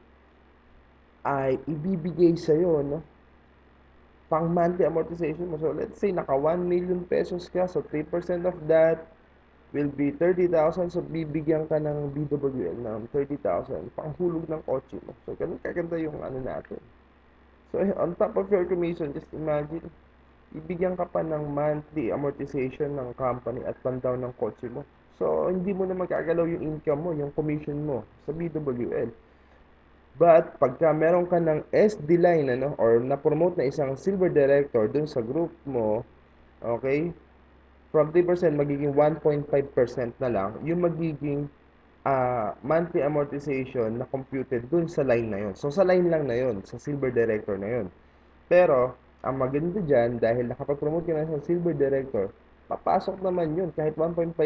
ay ibibigay sa'yo, no, pang monthly amortization mo. So, let's say, naka 1 million pesos ka. So, 3% of that will be 30,000. So, bibigyan ka ng BWL ng 30,000 panghulog ng kotse mo. So, ganun kaganda yung ano natin. So, on top of your commission, just imagine, ibigyan ka pa ng monthly amortization ng company at pan-down ng kotse mo. So, hindi mo na magkagalaw yung income mo, yung commission mo sa BWL. But, pagka meron ka ng SD line, ano, or na-promote na isang silver director dun sa group mo, okay, from 3% magiging 1.5% na lang, yung magiging monthly amortization na computed dun sa line na yun. So, sa line lang na yun, sa silver director na yun. Pero, ang maganda dyan, dahil nakapag-promote ka na sa silver director, papasok naman yun, kahit 1.5%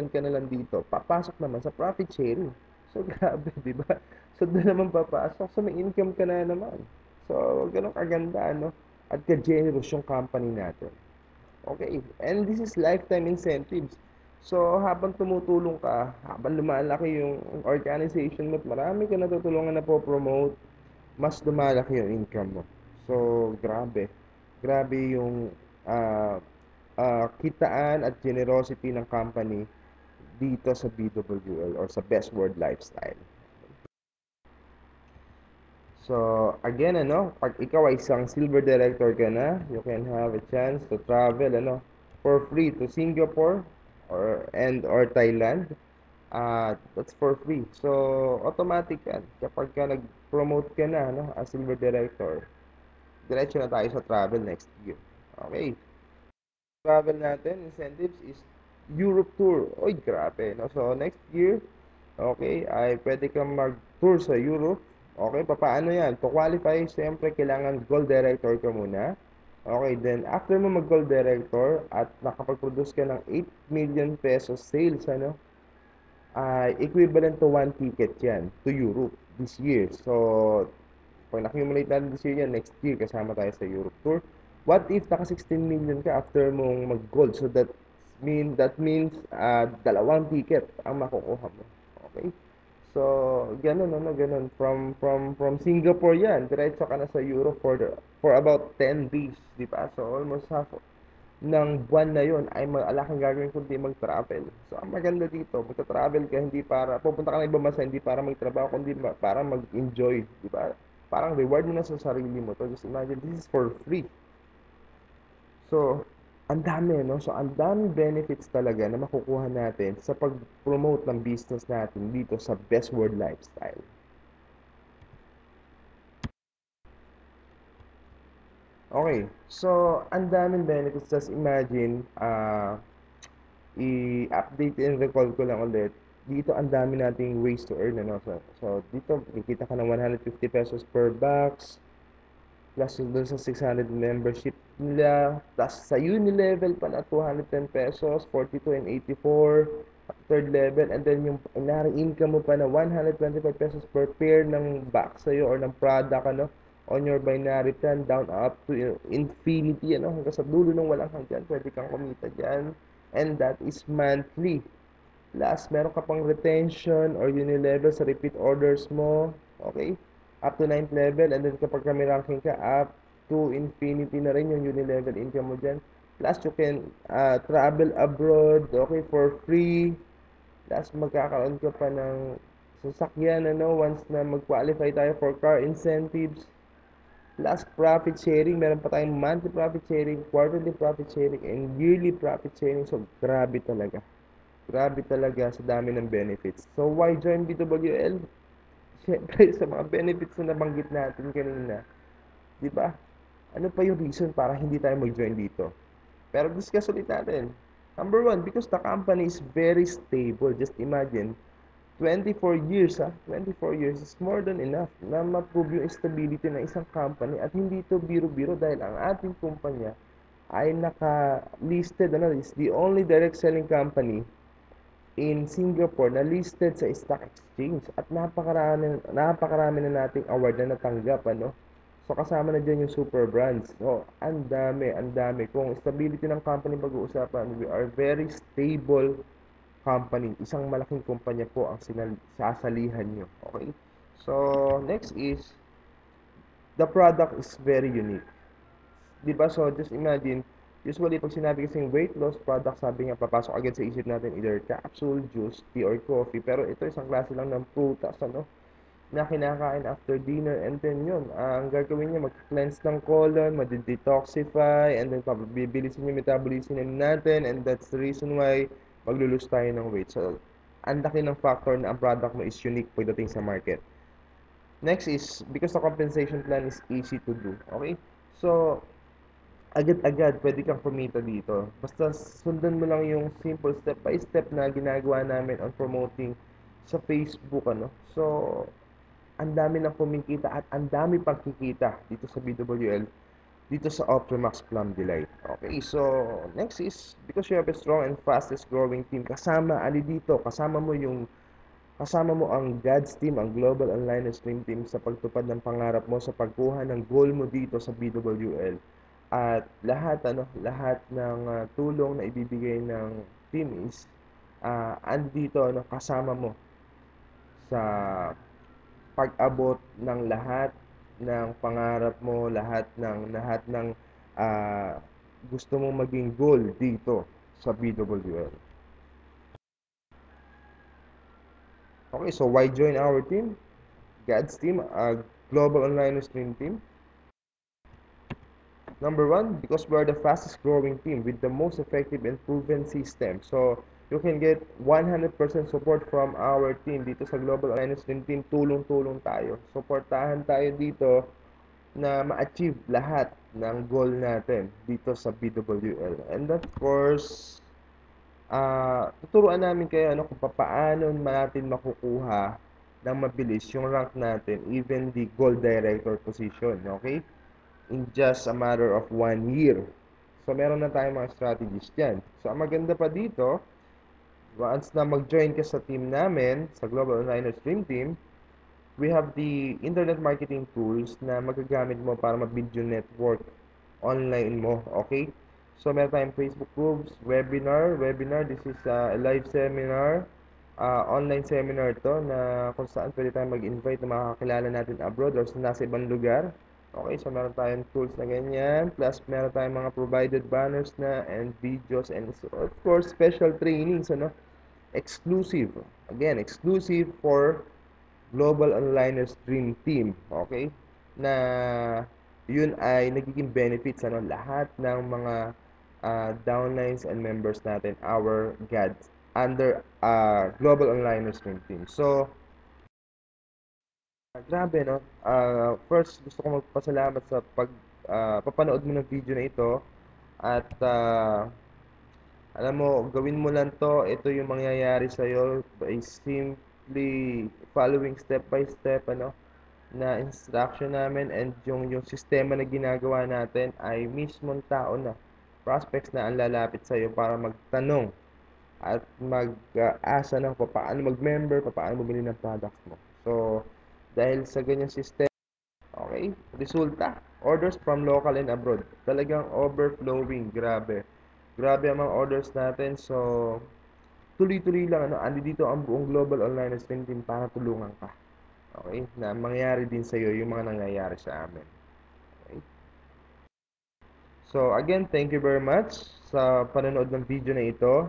ka na lang dito, papasok naman sa profit sharing. So, grabe, di ba? So, doon naman papasok. So, may income ka na naman. So, ganun kaganda, ano? At ka-generous yung company natin. Okay, and this is lifetime incentives. So, habang tumutulong ka, habang lumalaki yung organization mo at marami ka natutulungan na po-promote, mas lumalaki yung income mo. So, grabe. Grabe yung ah kitaan at generosity ng company dito sa BWL or sa Best World Lifestyle. So, again, ano, pag ikaw ay isang silver director ka na, you can have a chance to travel, ano, for free to Singapore or Thailand. That's for free. So, automatic yan. Kapag ka nag-promote ka na, ano, as silver director, diretso na tayo sa travel next year. Okay. Travel natin, incentives is Europe tour. Oy, grabe, no? So, next year, okay, ay pwede kang mag-tour sa Europe. Okay, papaano yan? To qualify, siyempre, kailangan gold director ka muna. Okay, then, after mo mag-gold director at nakapag-produce ka ng 8 million pesos sales, ano, ay equivalent to 1 ticket yan to Europe this year. So, pag na-accumulate natin this year yan, next year, kasama tayo sa Europe tour. What if naka 16 million ka after mong mag-gold? So, that means, dalawang ticket ang makukuha mo. Okay? So, ganun, ano, ganun. From Singapore yan, diretso ka na sa Europe for about 10 days, di ba? So, almost half ng buwan na yon ay wala kang gagawin kundi mag-travel. So, ang maganda dito, magta-travel ka hindi para, pupunta ka ng ibang bansa, hindi para magtrabaho, kundi para mag-enjoy, di ba? Parang reward mo na sa sarili mo to. Just imagine, this is for free. So, ang dami, no? So, ang daming benefits talaga na makukuha natin sa pag-promote ng business natin dito sa Best World Lifestyle. Okay, so, ang daming benefits. Just imagine, i-update and recall ko lang ulit. Dito, ang dami nating ways to earn, ano? So dito, kikita ka ng 150 pesos per box, plus doon sa 600 membership nila, plus sa Unilevel pa na 210 pesos, 42 and 84, third level, and then yung inari income mo pa na 125 pesos per pair ng box sa'yo or ng product, ano, on your binary plan, down up to infinity, ano, hanggang sa dulo ng walang hanggan, pwede kang kumita dyan, and that is monthly. Plus, meron ka pang retention or Unilevel sa repeat orders mo. Okay? Up to 9th level. And then kapag kami ranking ka, up to infinity na rin yung Unilevel income mo dyan. Plus, you can travel abroad, okay, for free. Plus, magkakaroon ka pa ng sasakyan, ano, once na mag-qualify tayo for car incentives. Plus, profit sharing. Meron pa tayong monthly profit sharing, quarterly profit sharing, and yearly profit sharing. So, grabe talaga. Grabe talaga sa dami ng benefits. So, why join BWL? Siyempre, sa mga benefits na nabanggit natin kanina. Di ba? Ano pa yung reason para hindi tayo mag-join dito? Pero discuss ulit natin. Number one, because the company is very stable. Just imagine, 24 years, 24 years is more than enough na ma-prove yung stability ng isang company at hindi ito biro-biro dahil ang ating kumpanya ay naka-listed, ano, is the only direct selling company in Singapore na listed sa stock exchange at napakarami na nating award na natanggap, ano. So kasama na diyan yung super brands. So ang dami. Kung stability ng company pag-uusapan, we are very stable company. Isang malaking kumpanya po ang sasalihan nyo. Okay? So next is the product is very unique. 'Di ba? So, just imagine, usually pag sinabi kasing weight loss product, sabi nga papasok agad sa isip natin either capsule, juice, tea, or coffee. Pero ito isang klase lang ng prutas, ano, na kinakain after dinner, and then yun, ang gagawin niya, mag-cleanse ng colon, mag-detoxify, and then bibilisin yung metabolism natin, and that's the reason why maglulose tayo ng weight. So, ang laki ng factor na ang product mo is unique pagdating sa market. Next is, because the compensation plan is easy to do, okay? So, agad-agad pwede kang kumita dito. Basta sundan mo lang yung simple step by step na ginagawa namin on promoting sa Facebook, ano. So, ang dami nang kumikita at ang dami pang kikita dito sa BWL, dito sa Optimax Plum Delight. Okay, so next is, because you have a strong and fastest growing team, kasama mo ang God's team, ang Global Online Stream Team sa pagtupad ng pangarap mo, sa pagkuha ng goal mo dito sa BWL. At lahat ng tulong na ibibigay ng team is andito, ano, kasama mo sa pag-abot ng lahat ng pangarap mo, lahat ng ah, gusto mong maging goal dito sa BWL. Okay, so why join our team? God's team, Global Online Stream Team. Number one, because we are the fastest growing team with the most effective and proven system. So, you can get 100% support from our team dito sa Global Online Stream Team. Tulong-tulong tayo. Supportahan tayo dito na ma-achieve lahat ng goal natin dito sa BWL. And of course, tuturuan namin kayo, ano, kung paano natin makukuha ng mabilis yung rank natin, even the gold director position, okay? In just a matter of 1 year. So, meron na tayong mga strategies dyan. So, ang maganda pa dito, once na mag-join ka sa team namin, sa Global Online Stream Team, we have the internet marketing tools na magagamit mo para ma-build yung network online mo, okay? So, meron tayong Facebook groups, webinar, this is a live seminar, online seminar to na kung saan pwede tayong mag-invite ng mga kakilala natin abroad or nasa ibang lugar. Okay, so meron tayong tools na ganyan, plus meron tayong mga provided banners na and videos, and of course, special trainings, ano, exclusive. Again, exclusive for Global Online Stream Team, okay? Na yun ay nagiging benefits, ano, lahat ng mga downlines and members natin, our GADs, under Global Online Stream Team. So, grabe, no? First, gusto ko magpasalamat sa papanood mo ng video na ito. At alam mo, gawin mo lang to. Ito yung mangyayari sa'yo by simply following step by step, ano, na instruction namin, and yung sistema na ginagawa natin ay mismong tao na, prospects na ang lalapit sa'yo para magtanong at mag-asa ng paano mag-member, paano bumili ng products mo. So, dahil sa ganyang system, okay, resulta, orders from local and abroad. Talagang overflowing, grabe. Grabe ang mga orders natin. So, tuloy-tuloy lang, ano, andi dito ang buong Global Online Stream Team para tulungan ka. Okay, na mangyayari din sa iyo yung mga nangyayari sa amin. Okay. So, again, thank you very much sa panonood ng video na ito.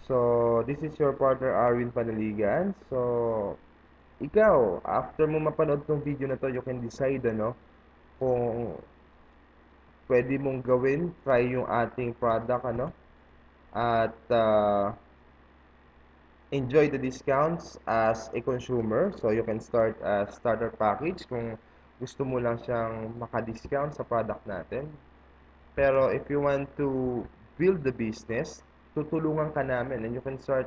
So, this is your partner Arwin Panaligan. So, ikaw, after mo mapanood tong video na to, you can decide, ano, kung pwede mong gawin, try yung ating product, ano, at enjoy the discounts as a consumer. So, you can start a starter package kung gusto mo lang siyang maka-discount sa product natin. Pero, if you want to build the business, tutulungan ka namin, and you can start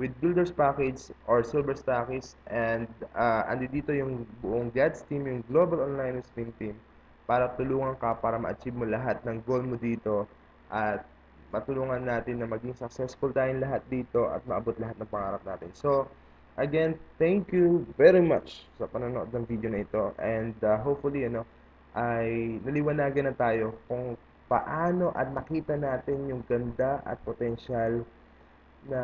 with builders package or silver package, and andi dito yung buong God's team, yung Global Online Stream Team, para tulungan ka para ma-achieve mo lahat ng goal mo dito, at matulungan natin na maging successful tayong lahat dito at maabot lahat ng pangarap natin. So, again, thank you very much sa panonood ng video na ito, and hopefully, ano, ay naliwanagan na tayo kung paano at nakita natin yung ganda at potential na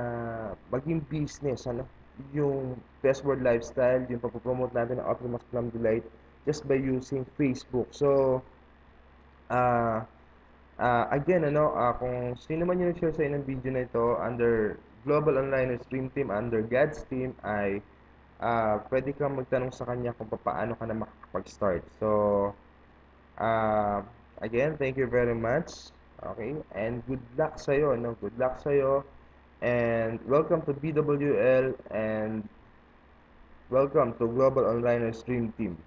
maging business, ano, yung Best World Lifestyle, yung pagpopromote natin ng Optimax Plum Delight just by using Facebook. So, Ah, Again, kung sino man yung nag-share sa'yo ng video na ito under Global Online Stream Team, under God's Team, ay pwede kang magtanong sa kanya kung paano ka na makakapag-start. So, uh, again, thank you very much. Okay? And good luck sa'yo, no? Good luck sa'yo. And welcome to BWL and welcome to Global Online Stream Team.